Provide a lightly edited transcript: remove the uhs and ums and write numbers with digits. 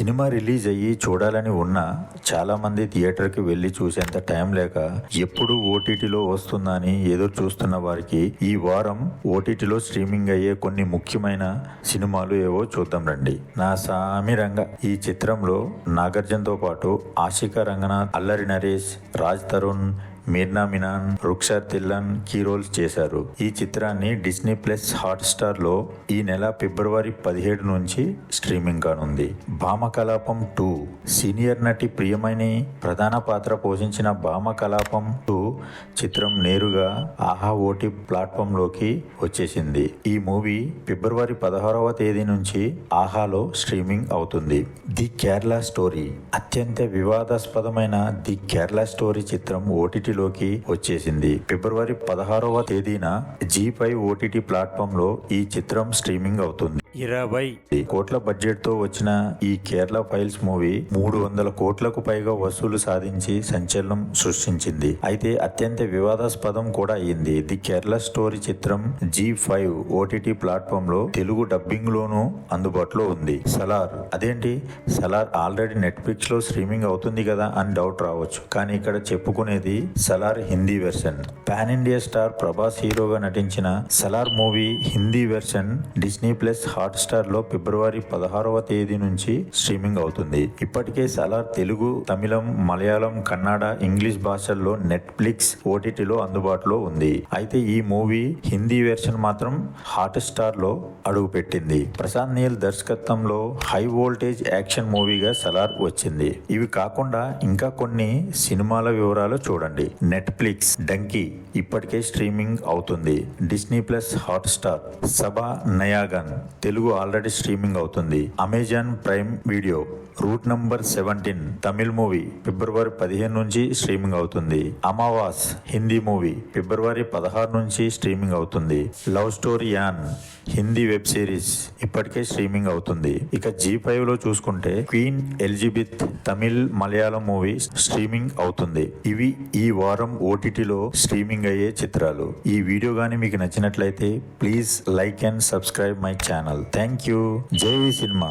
Cinema release అయ్యి చూడాలని ఉన్నా చాలామంది థియేటర్కి వెళ్ళి చూసేంత టైం లేక ఎప్పుడు ఓటీటీలో వస్తుందని ఎదురు చూస్తున్న వారికి ఈ వారం ఓటీటీలో స్ట్రీమింగ్ అయ్యే కొన్ని ముఖ్యమైన సినిమాలు ఏవో చూద్దాం రండి. నా సామి రంగ ఈ చిత్రంలో నాగార్జునతో పాటు ఆశికా రంగనాథ్, అల్లరి నరేష్, రాజ్ తరుణ్, మీర్నా మినాన్, రుక్షర్ తిల్లన్ కీ రోల్స్ చేశారు. ఈ చిత్రాన్ని డిస్నీ ప్లస్ హాట్ స్టార్ లో ఈ నెల ఫిబ్రవరి 17 నుంచి స్ట్రీమింగ్ కానుంది. భామ కలాపం 2 సీనియర్ నటి ప్రియమణి ప్రధాన పాత్ర పోషించిన భామ కలాపం 2 చిత్రం నేరుగా ఆహా ఓటీ ప్లాట్ఫామ్ లోకి వచ్చేసింది. ఈ మూవీ ఫిబ్రవరి 16వ తేదీ నుంచి ఆహాలో స్ట్రీమింగ్ అవుతుంది. ది కేరళ స్టోరీ అత్యంత వివాదాస్పదమైన ది కేరళ స్టోరీ చిత్రం ఓటీటీలోకి వచ్చేసింది. ఫిబ్రవరి 16వ తేదీన జీ5 ఓటీటీ ప్లాట్ఫామ్ లో ఈ చిత్రం స్ట్రీమింగ్ అవుతుంది. 20 కోట్ల బడ్జెట్ తో వచ్చిన ఈ కేరళ ఫైల్స్ మూవీ 300 కోట్లకు పైగా వసూలు సాధించి సంచలనం సృష్టించింది. అయితే అత్యంత వివాదాస్పదం కూడా అయింది. ది కేరళ స్టోరీ చిత్రం జీ5 ఓటీటీ ప్లాట్ఫామ్ లో తెలుగు డబ్బింగ్ లోనూ అందుబాటులో ఉంది. సలార్ అదేంటి సలార్ ఆల్రెడీ నెట్ఫ్లిక్స్ లో స్ట్రీమింగ్ అవుతుంది కదా అని డౌట్ రావచ్చు. కానీ ఇక్కడ చెప్పుకునేది Salaar Hindi version. Pan India star Prabhas హీరోగా నటించిన Salaar movie Hindi version Disney plus hot star లో ఫిబ్రవరి 16వ తేదీ నుంచి స్ట్రీమింగ్ అవుతుంది. ఇప్పటికే సలార్ తెలుగు, తమిళం, మలయాళం, కన్నడ, ఇంగ్లీష్ భాషల్లో నెట్ఫ్లిక్స్ ఓటీటీలో అందుబాటులో ఉంది. అయితే ఈ మూవీ హిందీ వెర్షన్ మాత్రం హాట్ స్టార్ లో అడుగు పెట్టింది. ప్రశాంత్ నీల్ దర్శకత్వంలో హై వోల్టేజ్ యాక్షన్ మూవీగా సలార్ వచ్చింది. ఇవి కాకుండా ఇంకా కొన్ని సినిమాల వివరాలు చూడండి. నెట్ఫ్లిక్స్ డంకీ ఇప్పటికే స్ట్రీమింగ్ అవుతుంది. Disney plus Hotstar Saba Nayagan Telugu already streaming అవుతుంది. Amazon prime video Root number 17 Tamil movie ఫిబ్రవరి 15 నుంచి స్ట్రీమింగ్ అవుతుంది. అమావాస్ హిందీ మూవీ ఫిబ్రవరి 16 నుంచి స్ట్రీమింగ్ అవుతుంది. Love story an Hindi web series ఇప్పటికే స్ట్రీమింగ్ అవుతుంది. ఇక జీ5 లో చూసుకుంటే queen Elizabeth Tamil, Malayalam movie streaming అవుతుంది. ఇవి ఈ వారం ఓటీటీలో స్ట్రీమింగ్ అయ్యే చిత్రాలు. ఈ వీడియో గానీ మీకు నచ్చినట్లయితే please like and subscribe my channel. Thank you. జై సినిమా.